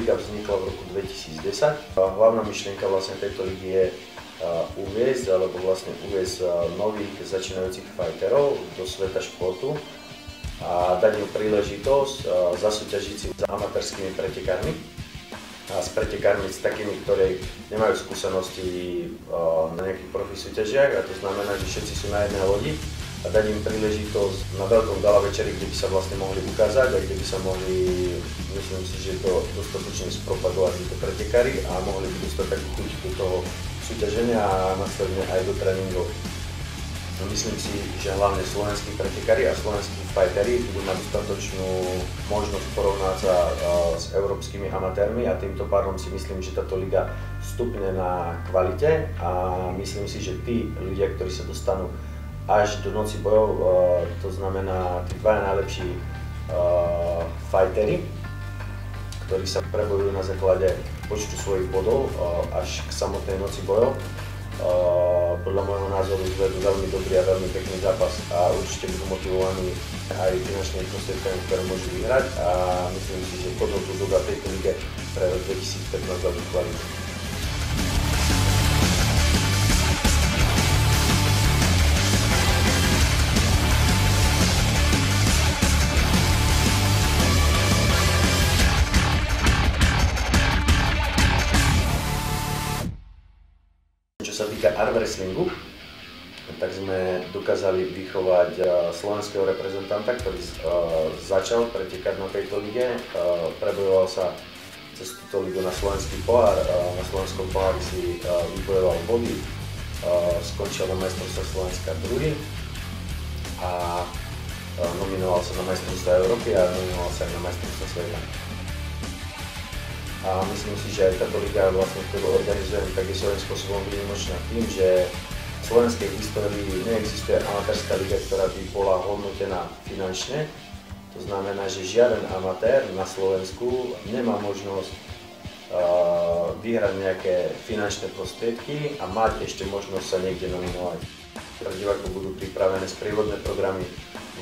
liga vznikla v roku 2010. Hlavná myšlienka vlastne tejto ligy je uviesť nových začínajúcich fighterov do sveta športu a dať im príležitosť zasúťažiť si s amatérskými pretekármi a s pretekármi s takými, ktorí nemajú skúsenosti na nejakých profi súťažiach, a to znamená, že všetci sú na jednej lodi a dať im príležitosť na veľkom gala večeri, kde by sa vlastne mohli ukázať a kde by sa mohli, myslím si, že to dostatočne spropagovať títo pretekári a mohli by dostať takú chuť do toho súťaženia a následne aj do tréningov. Myslím si, že hlavne slovenskí pretekári a slovenskí fighteri budú mať dostatočnú možnosť porovnať sa s európskymi amatérmi a týmto pádom si myslím, že táto liga vstupne na kvalite a myslím si, že tí ľudia, ktorí sa dostanú až do noci bojov, to znamená tí dvaja najlepší fighteri, ktorí sa prebojujú na základe počtu svojich bodov až k samotnej noci bojov. Podľa môjho názoru zvedú veľmi dobrý a veľmi pekný zápas a určite budú motivovaní aj finančnými prostriedkami, ktoré môžu vyhrať, a myslím si, že potom tu doba tejto lige pre rok 2015 veľmi kvalitný. Čo sa týka arm wrestlingu, tak sme dokázali vychovať slovenského reprezentanta, ktorý začal pretekať na tejto lige. Prebojoval sa cez túto ligu na slovenský pohár, na slovenskom pohári si vybojoval body, skončil na majstrovstvá Slovenska druhý a nominoval sa na majstrovstvá Európy a nominoval sa aj na majstrovstvá sveta. A myslím si, že aj táto liga, vlastne, ktorú organizujem, tak je svojím spôsobom výnimočná tým, že v slovenskej histórii neexistuje amatérska liga, ktorá by bola hodnotená finančne. To znamená, že žiaden amatér na Slovensku nemá možnosť vyhrať nejaké finančné prostriedky a mať ešte možnosť sa niekde nominovať. Pre divákov budú pripravené sprievodné programy,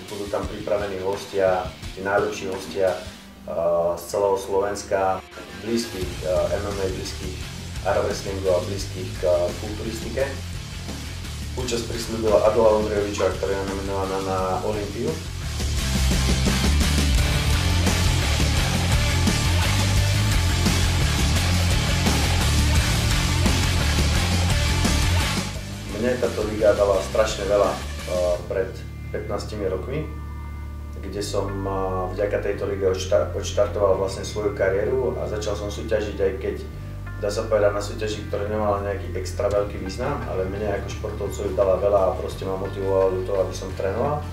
budú tam pripravení hostia, tí najlepší hostia z celého Slovenska, blízkych MMA, blízkych arm wrestlingu a blízkych k kulturistike. Účasť prislúbila Adela Ondrejovičová, ktorá je nominovaná na Olympiu. Mne táto liga dala strašne veľa pred 15 rokmi, kde som vďaka tejto lige odštartoval vlastne svoju kariéru a začal som súťažiť, aj keď dá sa povedať na súťaži, ktorá nemala nejaký extra veľký význam, ale mne ako športovcovi dala veľa a proste ma motivovala do toho, aby som trénoval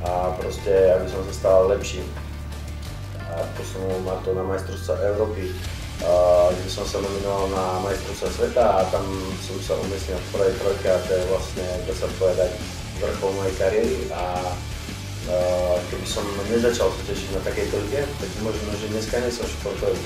a proste aby som sa stal lepším. A posunul ma to na majstrovstvá Európy, kde som sa nominoval na majstrovstvá sveta a tam som sa umiestnil v prvej trojke a to je vlastne, dá sa povedať, vrchol mojej kariéry. A keby som nezačal súťažiť na takejto lige, tak možno, že dneska nie som športovec.